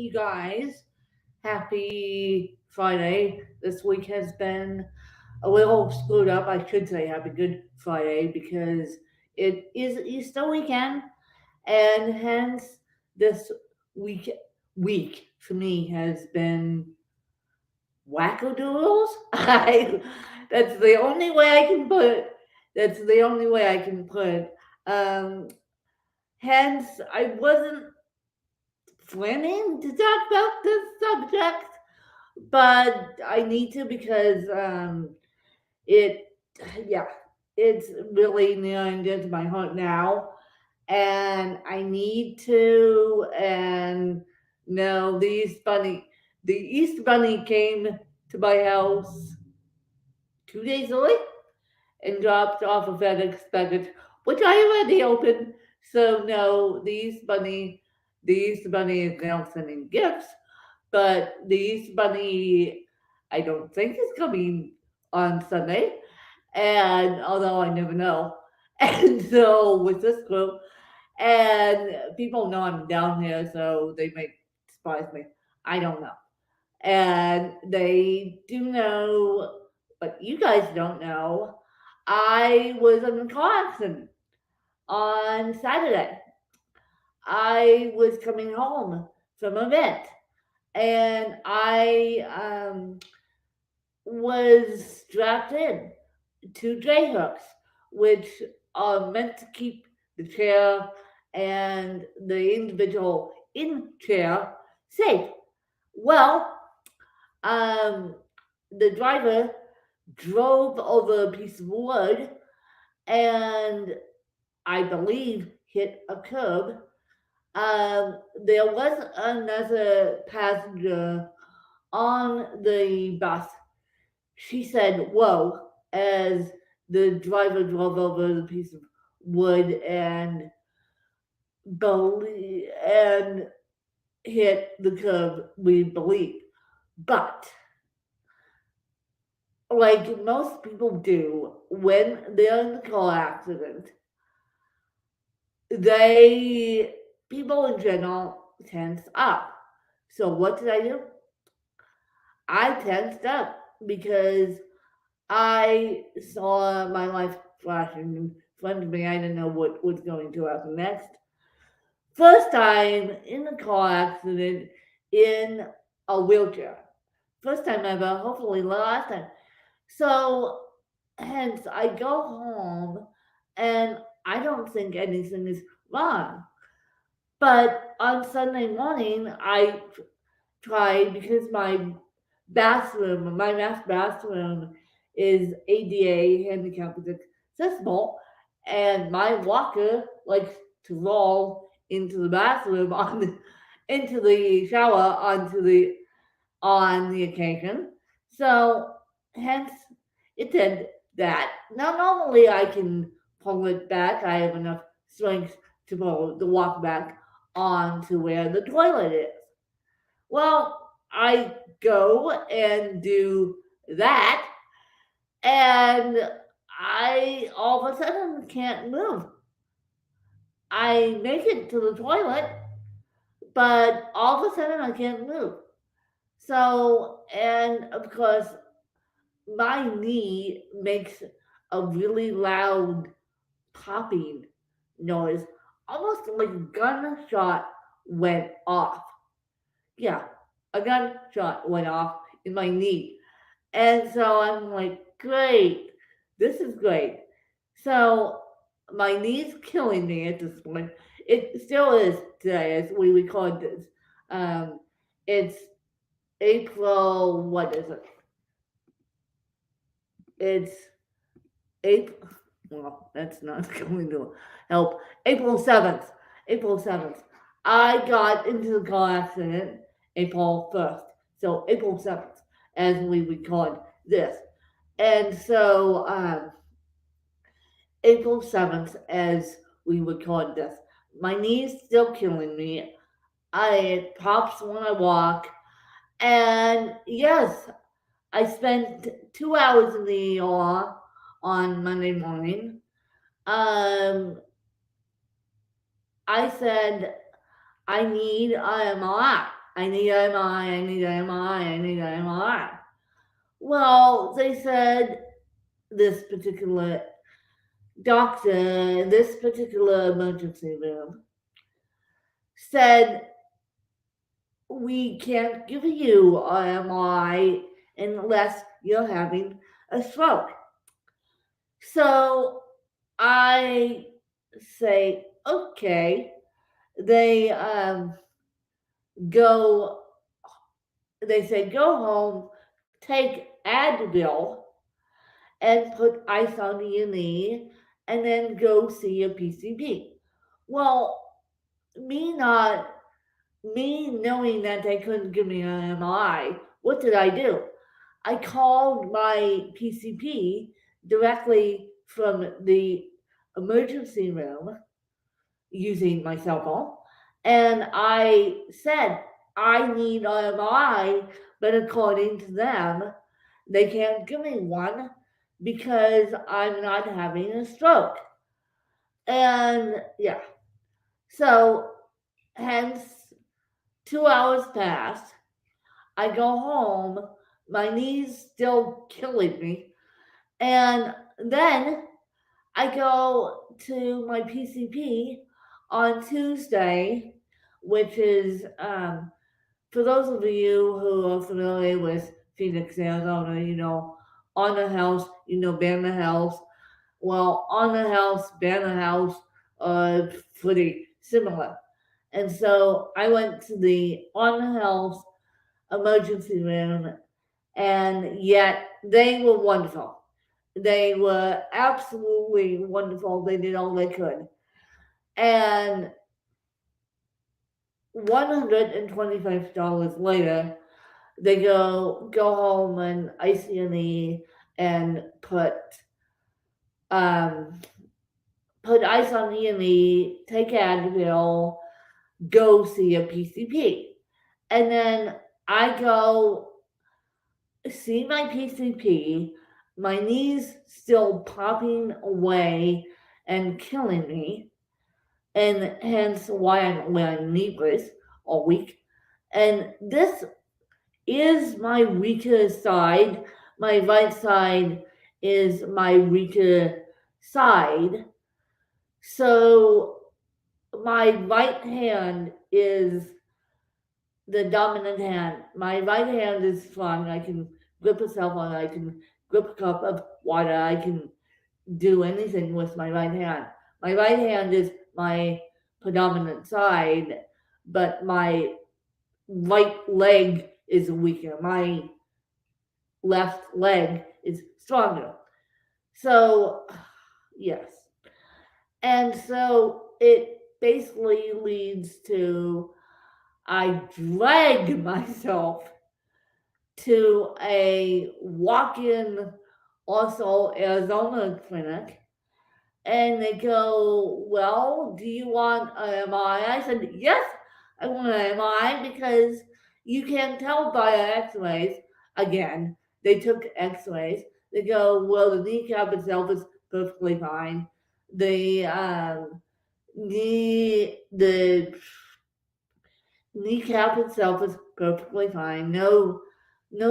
you guys. Happy Friday. This week has been a little screwed up. I should say Happy Good Friday because it is Easter weekend, and hence this week week for me has been wackadoodles. I that's the only way I can put it. That's the only way I can put it. Um, Hence, I wasn't planning to talk about this subject, but I need to because it, yeah, it's really near and dear to my heart now, and I need to. And no, the Easter Bunny came to my house 2 days early and dropped off a FedEx package, which I already opened. So no, the Easter Bunny is now sending gifts, but the Easter Bunny, I don't think is coming on Sunday. And although I never know, and so with this group, and people know I'm down here, so they may surprise me. I don't know, and they do know, but you guys don't know. I was in a car accident on Saturday. I was coming home from an event, and I was strapped in to J hooks, which are meant to keep the chair and the individual in chair safe. Well, um, the driver drove over a piece of wood and I believe hit a curb. There was another passenger on the bus. She said, "Whoa," as the driver drove over the piece of wood and hit the curb, we believe. But like most people do when they're in a car accident, they people in general tense up. So what did I do? I tensed up because I saw my life flashing in front of me. I didn't know what was going to happen next. First time in a car accident in a wheelchair. First time ever, hopefully the last time. So hence I go home and I don't think anything is wrong. But on Sunday morning, I tried because my master bathroom is ADA handicap accessible, and my walker likes to roll into the bathroom into the shower on the occasion. So hence it did that. Now normally I can pull it back. I have enough strength to pull the walk back onto where the toilet is. Well, I go and do that, and I all of a sudden can't move. I make it to the toilet, but all of a sudden I can't move. So, and of course, my knee makes a really loud popping noise, almost like a gunshot went off. Yeah, a gunshot went off in my knee. And so I'm like, great, this is great. So my knee's killing me at this point. It still is today as we record this. It's April, what is it? It's April, well, that's not going to help. April 7th. April 7th. I got into the car accident April 1st. So April 7th as we record this. And so April 7th as we record this. My knee's still killing me. It pops when I walk. And yes, I spent 2 hours in the ER on Monday morning. Um, I said I need an MRI. I need an MRI, I need an MRI, I need an MRI. Well, they said this particular doctor, this particular emergency room, said we can't give you an MRI unless you're having a stroke. So I say, okay. They go, they say, go home, take Advil, and put ice on your knee, and then go see a PCP. Well, me not, me knowing that they couldn't give me an MRI, what did I do? I called my PCP directly from the emergency room using my cell phone, and I said, I need an MRI, but according to them, they can't give me one because I'm not having a stroke. And yeah, so hence 2 hours passed. I go home, my knee's still killing me, and then I go to my PCP on Tuesday, which is, for those of you who are familiar with Phoenix, Arizona, you know, Honor House, you know, Banner House. Well, Honor House, Banner House are pretty similar. And so I went to the Honor House emergency room, and yet they were wonderful. They were absolutely wonderful. They did all they could. And $125 later, they go home and ice your knee and um put ice on your knee, take Advil, go see a PCP. And then I go see my PCP, my knee's still popping away and killing me, and hence why I'm wearing knee brace all week. And this is my weaker side. My right side is my weaker side. So my right hand is the dominant hand. My right hand is strong. I can grip a cell phone. I can grip a cup of water. I can do anything with my right hand. My right hand is my predominant side, but my right leg is weaker. My left leg is stronger. So, yes. And so it basically leads to I drag myself to a walk-in also Arizona clinic, and they go, well, do you want an MRI? I said, yes, I want an MRI because you can tell by x-rays. Again, they took x-rays. They go, well, the kneecap itself is perfectly fine. The the kneecap itself is perfectly fine. No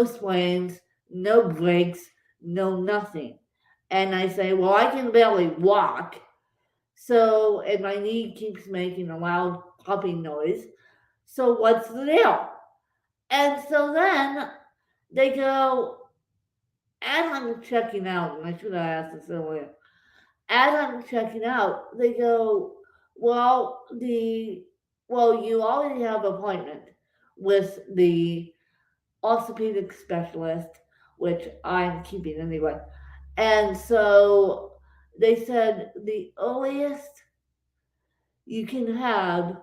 sprains, no breaks, no nothing. And I say, well, I can barely walk. So, and my knee keeps making a loud popping noise. So what's the deal? And so then they go, as I'm checking out, and I should have asked this earlier, as I'm checking out, they go, well, you already have an appointment with the orthopedic specialist, which I'm keeping anyway. And so they said the earliest you can have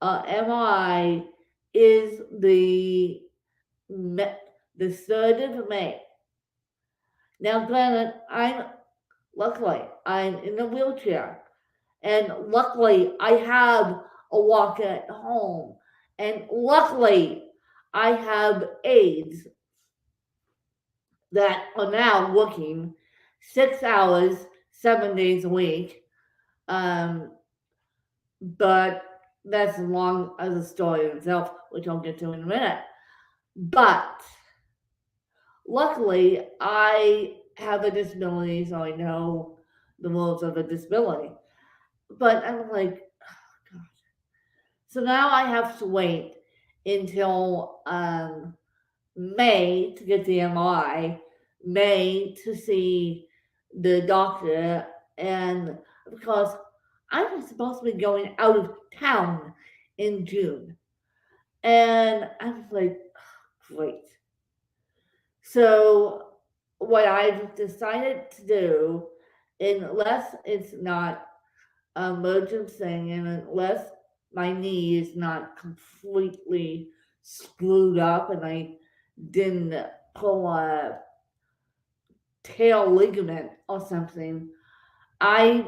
an MRI is the 3rd of May. Now, granted, I'm in a wheelchair, and luckily I have a walker at home, and luckily I have aides that are now working 6 hours, 7 days a week. But that's as long as the story itself, which I'll get to in a minute. But luckily, I have a disability, so I know the rules of a disability. But I'm like, oh, God. So now I have to wait until May to get the MRI, May to see the doctor, and because I'm supposed to be going out of town in June. And I was like, oh, great. So, what I've decided to do, unless it's not an emergency and unless my knee is not completely screwed up and I didn't pull a tail ligament or something, I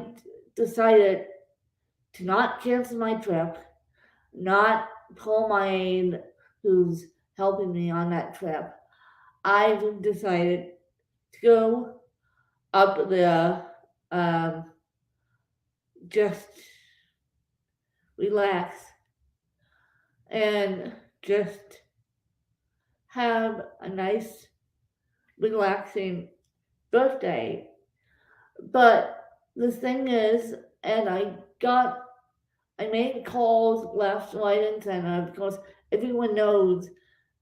decided to not cancel my trip, not pull my aide who's helping me on that trip. I've decided to go up there, just relax and just have a nice, relaxing birthday. But the thing is, and I made calls left, right, and center because everyone knows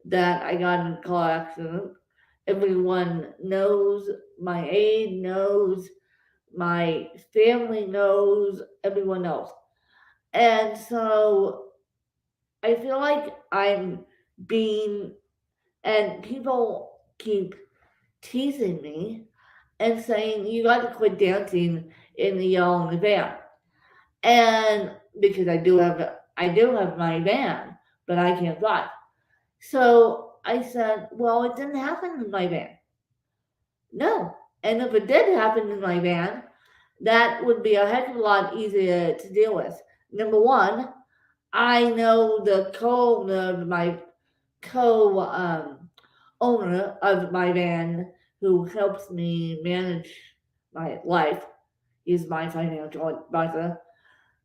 that I got in a car accident. Everyone knows, my aide knows, my family knows, everyone knows. And so I feel like I'm being, and people keep teasing me and saying, you got to quit dancing in the yellow in the van. And because I do have my van, but I can't drive. So I said, well, it didn't happen in my van. No. And if it did happen in my van, that would be a heck of a lot easier to deal with. Number one, I know the co-owner of my van who helps me manage my life. He's my financial advisor.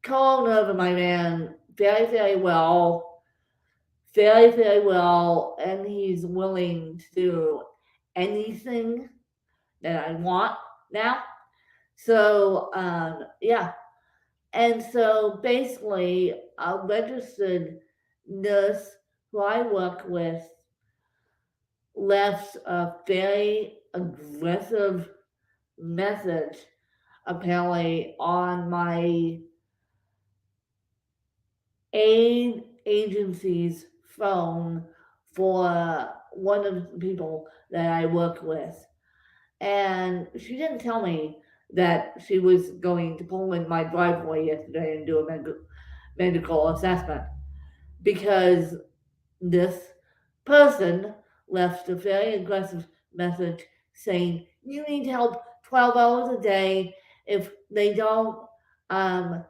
Co-owner of my van very, very well, and he's willing to do anything that I want now. So, yeah. And so basically, a registered nurse who I work with left a very aggressive message apparently on my aid agency's phone for one of the people that I work with. And she didn't tell me that she was going to pull in my driveway yesterday and do a medical assessment because this person left a very aggressive message saying you need help 12 hours a day. If they don't um,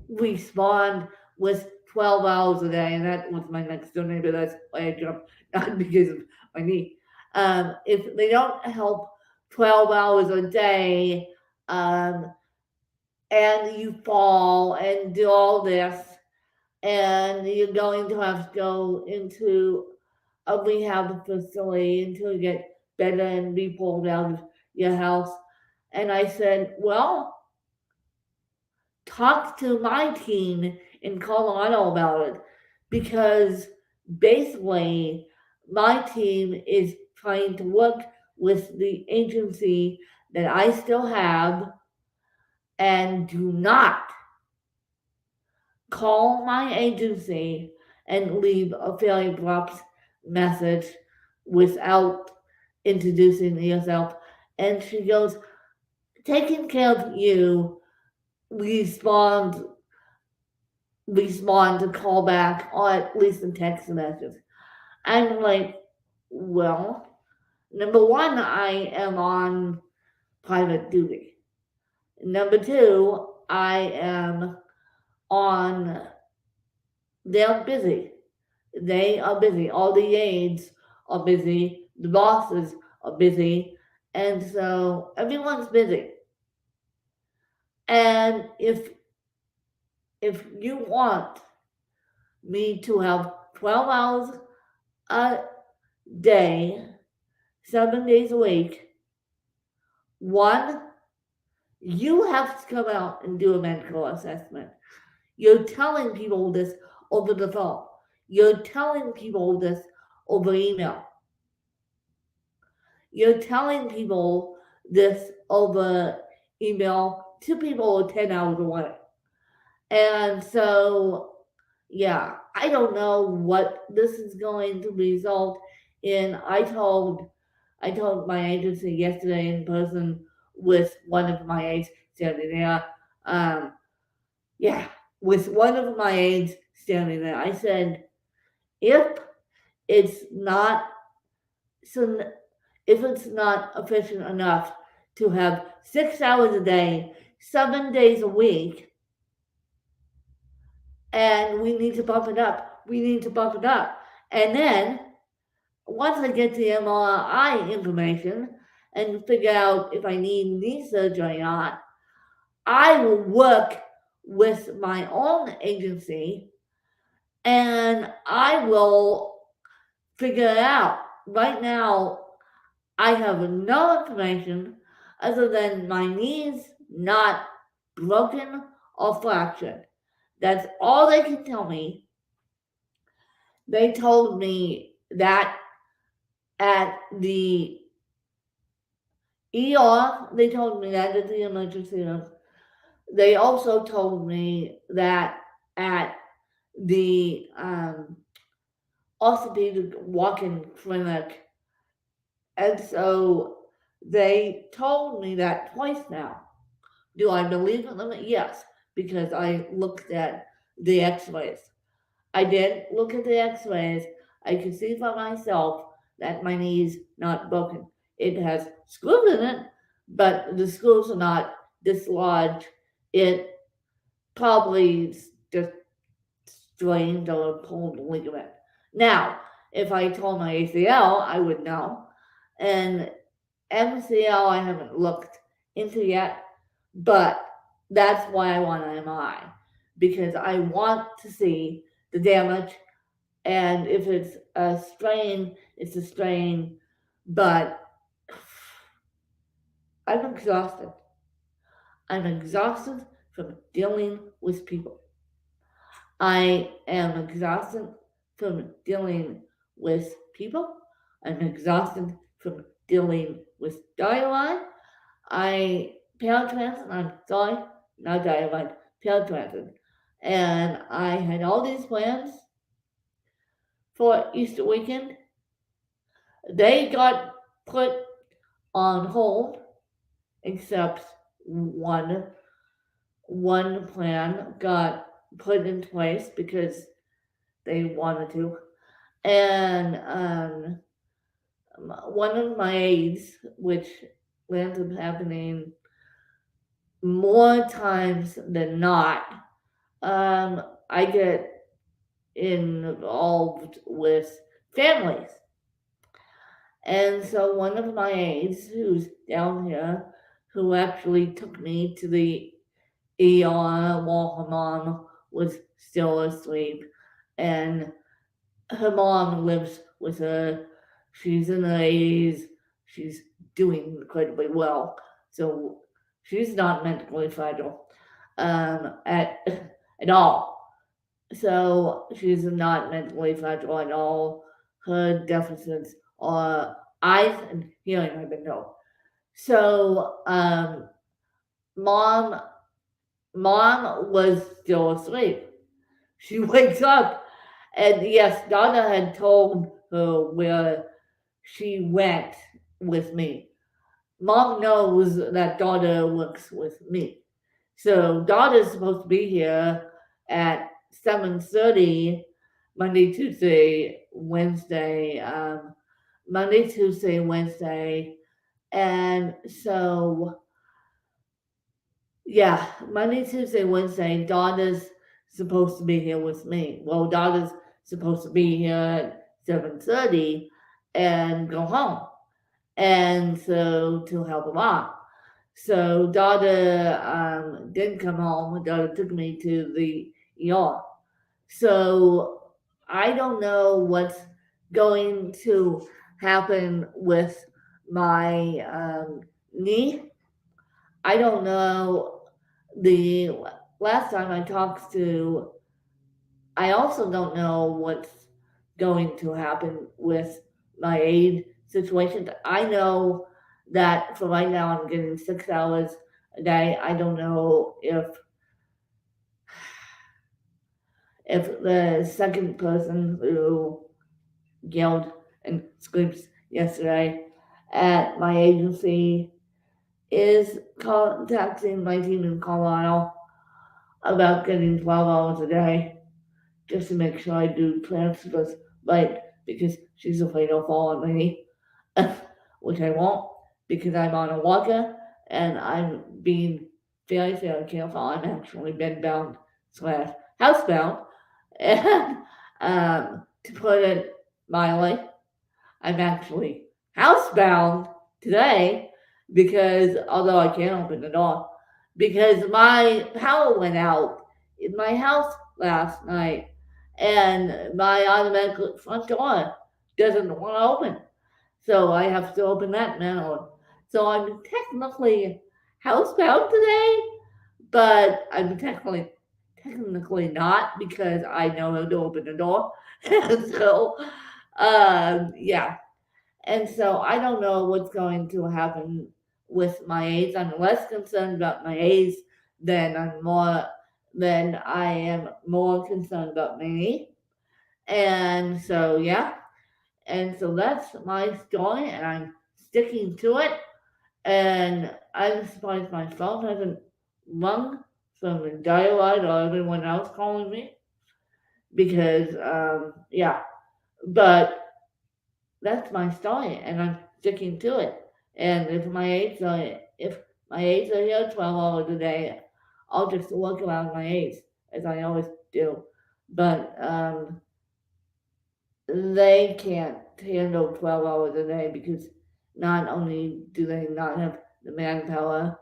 respond with 12 hours a day, and that was my next door neighbor, that's why I jumped, not because of my knee. If they don't help 12 hours a day, and you fall and do all this, and you're going to have to go into a rehab facility until you get better and be pulled out of your house. And I said, well, talk to my team in Colorado about it because basically my team is trying to work with the agency that I still have and do not call my agency and leave a fairly abrupt message without introducing yourself. And she goes, taking care of you, respond to call back or at least a text message. I'm like, well, number one, I am on private duty. Number two, I am on, they're busy. They are busy. All the aides are busy. The bosses are busy. And so everyone's busy. And if if you want me to have 12 hours a day, 7 days a week, one, you have to come out and do a medical assessment. You're telling people this over the phone. You're telling people this over email. You're telling people this over email to people 10 hours away. And so, yeah, I don't know what this is going to result in. I told my agency yesterday in person with one of my aides standing there. With one of my aides standing there, I said, if it's not efficient enough to have 6 hours a day, 7 days a week, and we need to bump it up. And then once I get the MRI information and figure out if I need knee surgery or not, I will work with my own agency and I will figure it out. Right now, I have no information other than my knees not broken or fractured. That's all they can tell me. They told me that at the ER, they told me that at the emergency room. They also told me that at the orthopedic walk-in clinic. And so they told me that twice now. Do I believe in them? Yes, because I looked at the x-rays. I did look at the x-rays. I could see for myself that my knee's not broken. It has screws in it, but the screws are not dislodged. It probably just strained or pulled the ligament. Now, if I told my ACL, I would know. And MCL, I haven't looked into yet, but that's why I want an MRI, because I want to see the damage, and if it's a strain, it's a strain, but I'm exhausted. I'm exhausted from dealing with people. I am exhausted from dealing with people. I'm exhausted from dealing with dialogue. I'm sorry, not dialogue, paratransit. And I had all these plans for Easter weekend. They got put on hold, except one plan got put in place because they wanted to. And one of my aides, which ends up happening more times than not, I get involved with families. And so one of my aides, who's down here, who actually took me to the ER while her mom was still asleep, and her mom lives with her. She's in her 80s. She's doing incredibly well. So she's not mentally fragile at all. So she's not mentally fragile at all. Her deficits are eyes and hearing, I've been told. So mom was still asleep. She wakes up, and yes, Donna had told her where she went with me. Mom knows that Donna works with me. So Donna's supposed to be here at 7:30 Monday, Tuesday, Wednesday, Monday, Tuesday, Wednesday. And so, yeah, Monday, Tuesday, Wednesday, Donna's supposed to be here with me. Well, Donna's supposed to be here at 7:30 and go home. And so to help her mom. So daughter didn't come home. Daughter took me to the ER. So I don't know what's going to happen with my knee. I don't know. The last time I talked to, I also don't know what's going to happen with my aid situation. I know that for right now I'm getting 6 hours a day. I don't know if the second person who yelled and screamed yesterday at my agency is contacting my team in Colorado about getting 12 hours a day just to make sure I do transfers right because she's afraid I'll fall on my knee, which I won't because I'm on a walker and I'm being very, very careful. I'm actually bedbound slash housebound. And to put it mildly, I'm actually housebound today because although I can't open the door, because my power went out in my house last night and my automatic front door doesn't want to open. So I have to open that manually. So I'm technically housebound today, but I'm technically not because I know how to open the door. So yeah, and so I don't know what's going to happen with my AIDS. I'm less concerned about my AIDS than I am more concerned about me. And so yeah, and so that's my story, and I'm sticking to it. And I'm surprised my phone hasn't rung from the dialogue or everyone else calling me because yeah, but that's my story, and I'm sticking to it. And if my aides are here 12 hours a day, I'll just work around my aides as I always do. But they can't handle 12 hours a day because not only do they not have the manpower,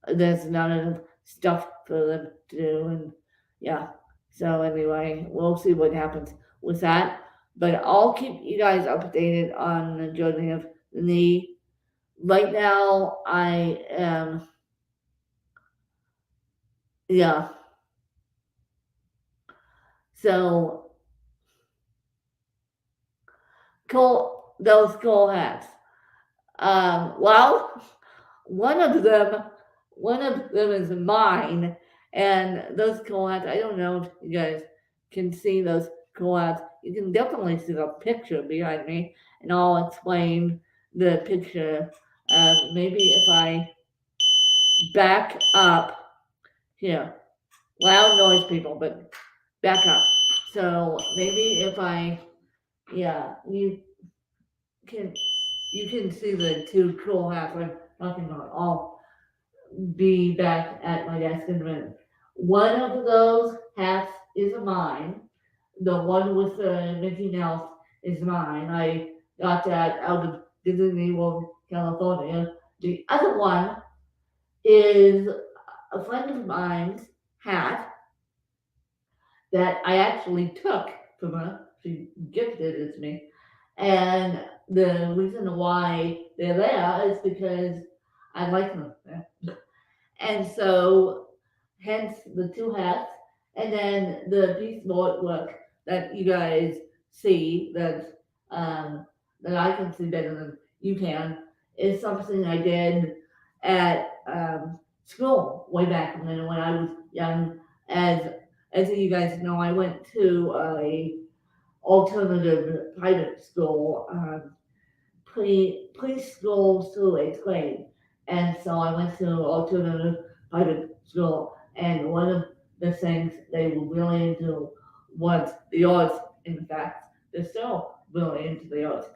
there's not enough stuff for them to do, and yeah. So anyway, we'll see what happens with that. But I'll keep you guys updated on the journey of the knee. Right now, I am, yeah. So those cool hats. Well, one of them, one of them is mine, and those cool hats. I don't know if you guys can see those cool hats. You can definitely see the picture behind me, and I'll explain the picture. Maybe if I back up here, loud noise, people, but back up. So maybe if I, yeah, can you can see the two cool hats I'm talking about. I'll be back at my desk in a minute. One of those hats is mine. The one with the Mickey Mouse is mine. I got that out of Disney World, California. The other one is a friend of mine's hat that I actually took from her. She gifted it to me. And the reason why they're there is because I like them. And so, hence the two hats. And then the piece of artwork that you guys see um, that I can see better than you can is something I did at school way back when I was young. As as you guys know, I went to a alternative private school, preschool through eighth grade, and so I went to alternative private school. And one of the things they were really into was the arts. In fact, they're still really into the arts,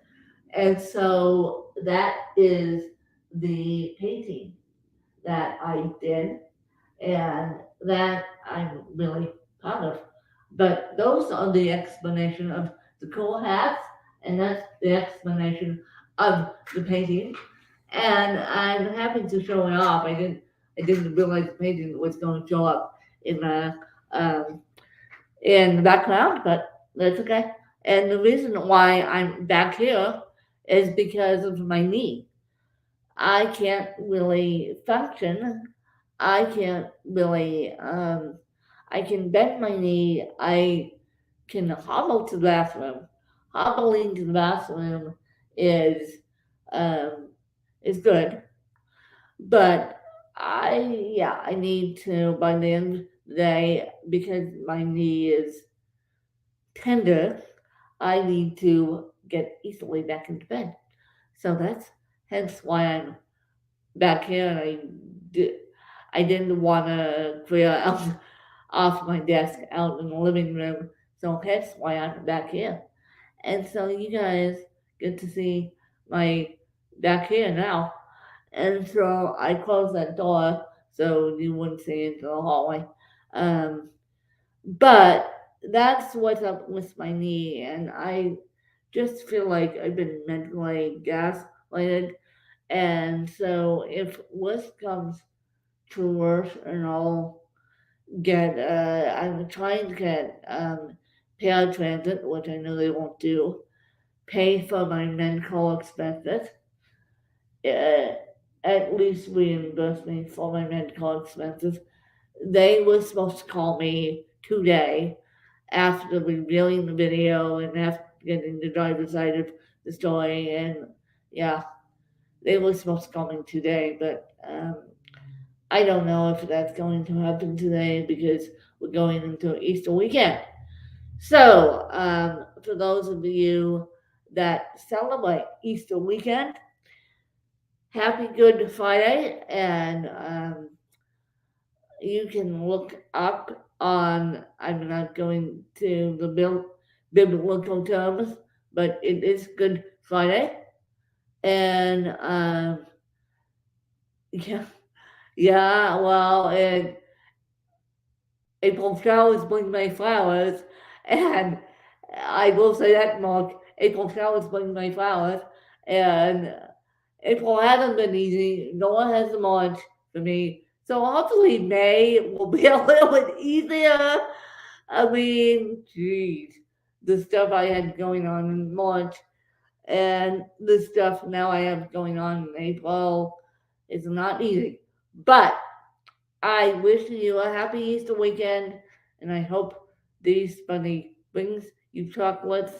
and so that is the painting that I did and that I'm really proud of. But those are the explanation of the cool hats, and that's the explanation of the painting. and I'm happy to show it off. I didn't realize the painting was going to show up in the um, in the background, but that's okay. And the reason why I'm back here is because of my knee. I can't really function. I can't really. I can bend my knee. I can hobble to the bathroom. Hobbling to the bathroom is um, is good, but I need to by the end of the day because my knee is tender. I need to get easily back into bed. So that's hence why I'm back here, and I didn't want to clear out off my desk out in the living room. So hence why I'm back here. And so you guys get to see my back here now. And so I closed that door so you wouldn't see into the hallway. Um, but that's what's up with my knee, and I just feel like I've been mentally gaslighted. And so if worst comes to worse, and I'm trying to get paratransit, which I know they won't do, pay for my medical expenses, uh, at least reimburse me for my medical expenses. They were supposed to call me today after reviewing the video and after getting the driver's side of the story. And yeah, they were supposed to call me today, but I don't know if that's going to happen today because we're going into Easter weekend. So, for those of you that celebrate Easter weekend, happy Good Friday, and you can look up on, I'm not going to the biblical terms, but it is Good Friday. And yeah, yeah, well, and April showers bring May flowers, and I will say that, Mark. April showers bring May flowers, and April hasn't been easy, nor has March for me. So hopefully May will be a little bit easier. I mean, geez, the stuff I had going on in March and the stuff now I have going on in April is not easy. But I wish you a happy Easter weekend, and I hope these bunny brings you chocolates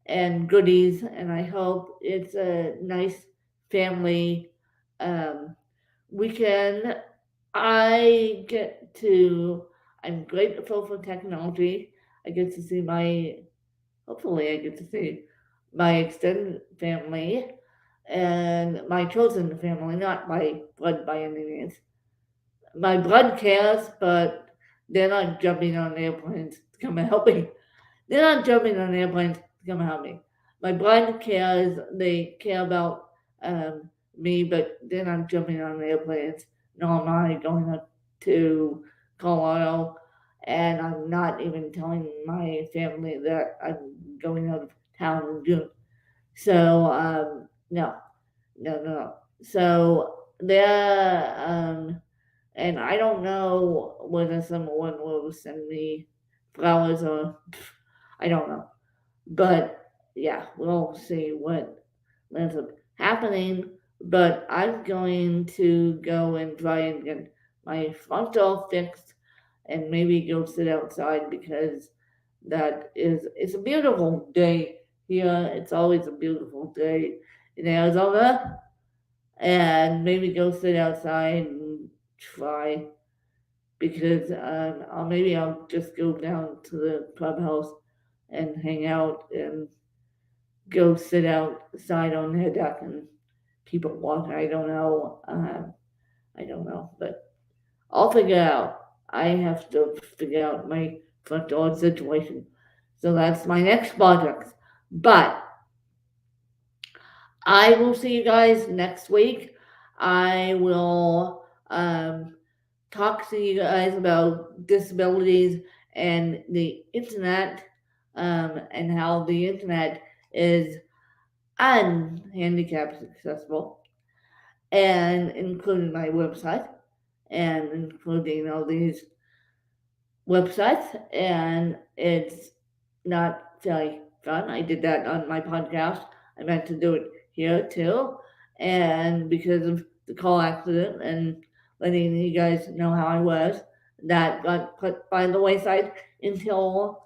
and goodies, and I hope it's a nice family um, weekend. I get to, I'm grateful for technology. I get to see hopefully, I get to see my extended family and my chosen family, not my blood by any means. My blood cares, but they're not jumping on airplanes to come and help me. They're not jumping on airplanes to come and help me. My blood cares, they care about me, but they're not jumping on airplanes. Nor am I going up to Colorado, and I'm not even telling my family that I'm going out of town in June. So, no, no, no. So, they're, and I don't know whether someone will send me flowers or I don't know. But yeah, we'll see what ends up happening. But I'm going to go and try and get my front door fixed and maybe go sit outside because it's a beautiful day here. It's always a beautiful day in Arizona. And maybe go sit outside and try because maybe I'll just go down to the clubhouse and hang out and go sit outside on their deck and people walk. I don't know. I don't know, but I'll figure it out. I have to figure out my front door situation. So that's my next project. But I will see you guys next week. I will talk to you guys about disabilities and the internet and how the internet is unhandicapped accessible. and including my website and including all these websites, and it's not very fun. I did that on my podcast. I meant to do it here too, and because of the car accident and letting you guys know how I was, that got put by the wayside until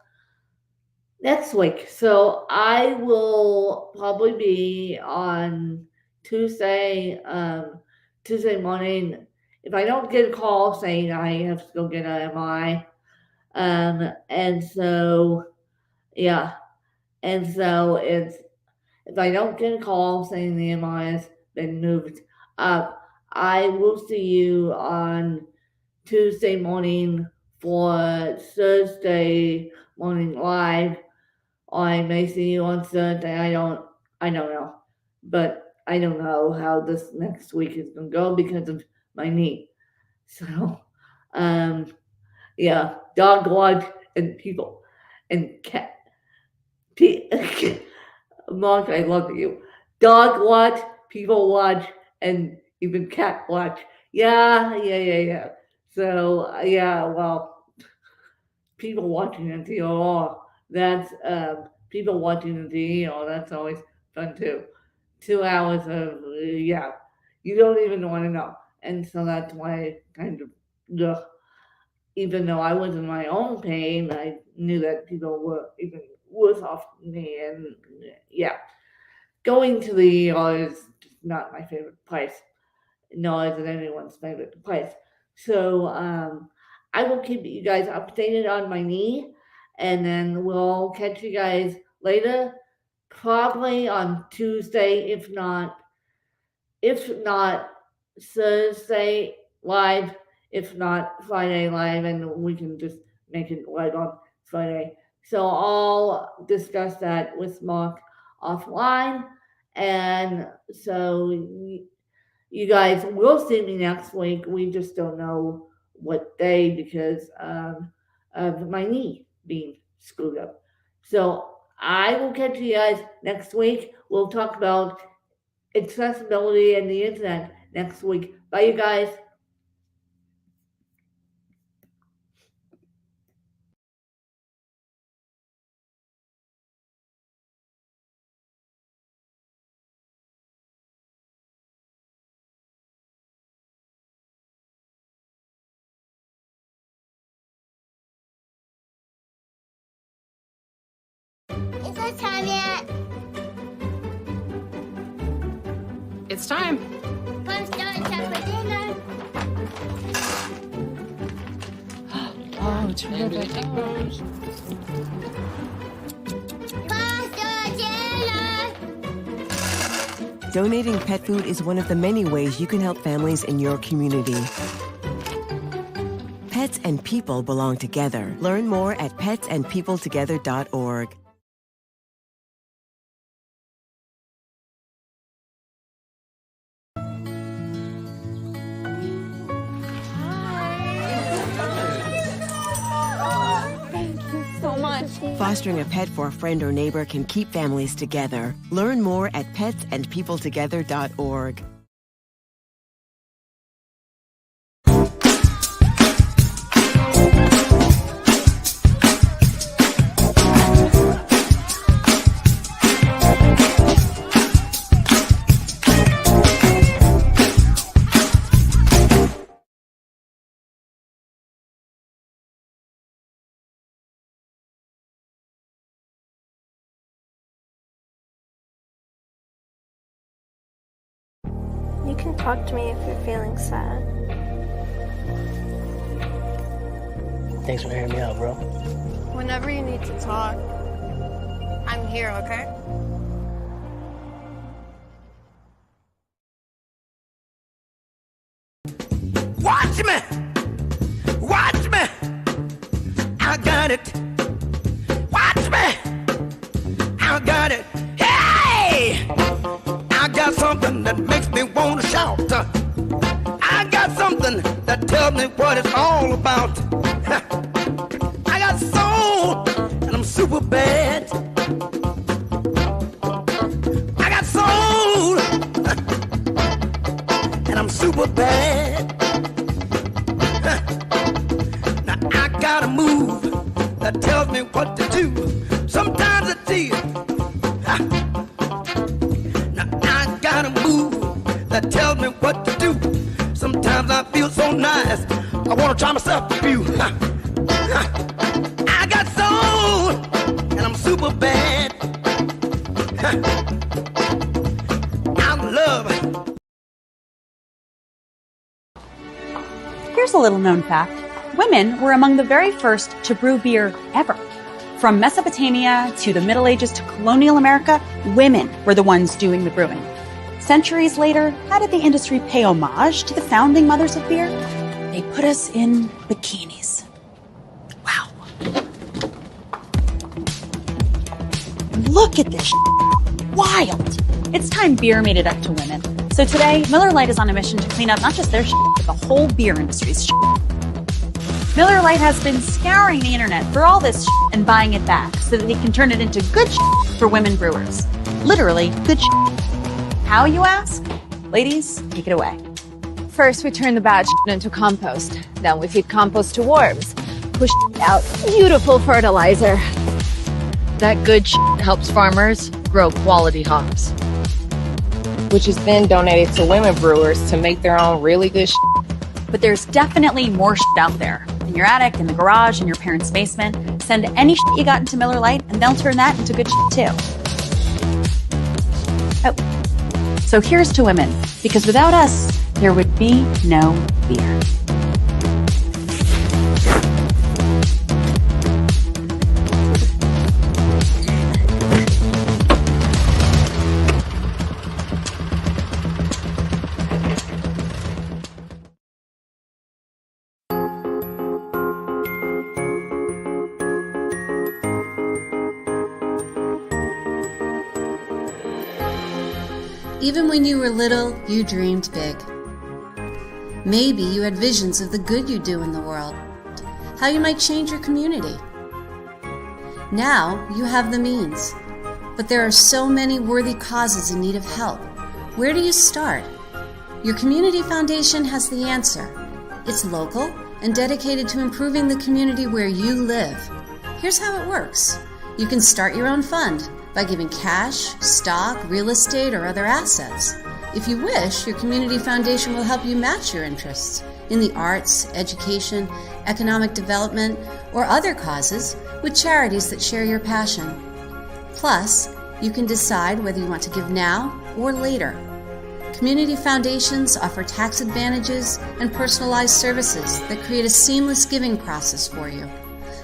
next week. So I will probably be on Tuesday, Tuesday morning. If I don't get a call saying I have to go get an MRI, and so yeah, and so it's if I don't get a call saying the MRI has been moved up, I will see you on Tuesday morning for Thursday morning live. I may see you on Thursday. I don't know. But I don't know how this next week is gonna go because of my knee. So yeah, dog watch and people and cat Mark, I love you. Dog watch, people watch, and even cat watch. Yeah. So yeah, well, people watching the TOR. That's people watching the TOR. That's always fun too. 2 hours of yeah, you don't even want to know, and so that's why I kind of ugh. Even though I was in my own pain, I knew that people were even worse off than me, and yeah, going to the ER is just not my favorite place, nor is it anyone's favorite place. So I will keep you guys updated on my knee, and then we'll catch you guys later, probably on Tuesday, if not Thursday live, if not Friday live, and we can just make it live on Friday. So I'll discuss that with Mark offline, and so you guys will see me next week. We just don't know what day because of my knee being screwed up. So I will catch you guys next week. We'll talk about accessibility and the internet next week. Bye, you guys. Is it time yet? It's time. Come start time for dinner. Oh, terrific. Pasta dinner. Donating pet food is one of the many ways you can help families in your community. Pets and people belong together. Learn more at petsandpeopletogether.org. Fostering a pet for a friend or neighbor can keep families together. Learn more at petsandpeopletogether.org. You can talk to me if you're feeling sad. Thanks for hearing me out, bro. Whenever you need to talk, I'm here, okay? Watch me! Watch me! I got it! Watch me! I got it! Hey! I got something that makes me want to shout. I got something that tells me what it's all about. I got soul, and I'm super bad. I got soul, super bad. Now I got a move that tells me what to do. Sometimes I feel. Now I got a move that tells me what to do. Sometimes I feel so nice, I wanna try myself a few. I got soul, and I'm super bad. I'm love. Here's a little known fact. Women were among the very first to brew beer ever. From Mesopotamia to the Middle Ages to colonial America, women were the ones doing the brewing. Centuries later, how did the industry pay homage to the founding mothers of beer? They put us in bikinis. Wow. Look at this wild. It's time beer made it up to women. So today, Miller Lite is on a mission to clean up not just their but the whole beer industry's Miller Lite has been scouring the internet for all this and buying it back so that they can turn it into good for women brewers. Literally, good How, you ask? Ladies, take it away. First, we turn the bad into compost. Then we feed compost to worms. Push out beautiful fertilizer. That good helps farmers grow quality hops, which is then donated to women brewers to make their own really good But there's definitely more out there. In your attic, in the garage, in your parents' basement. Send any you got into Miller Lite, and they'll turn that into good too. Oh. So here's to women, because without us, there would be no beer. Even when you were little, you dreamed big. Maybe you had visions of the good you do in the world, how you might change your community. Now you have the means, but there are so many worthy causes in need of help. Where do you start? Your community foundation has the answer. It's local and dedicated to improving the community where you live. Here's how it works. You can start your own fund by giving cash, stock, real estate, or other assets. If you wish, your community foundation will help you match your interests in the arts, education, economic development, or other causes with charities that share your passion. Plus, you can decide whether you want to give now or later. Community foundations offer tax advantages and personalized services that create a seamless giving process for you.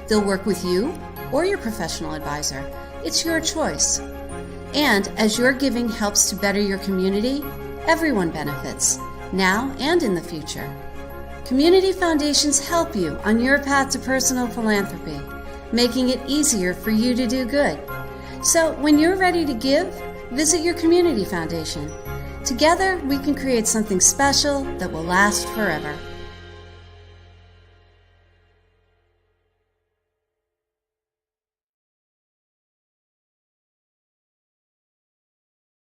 They'll work with you or your professional advisor. It's your choice. And as your giving helps to better your community, everyone benefits, now and in the future. Community foundations help you on your path to personal philanthropy, making it easier for you to do good. So when you're ready to give, visit your community foundation. Together, we can create something special that will last forever.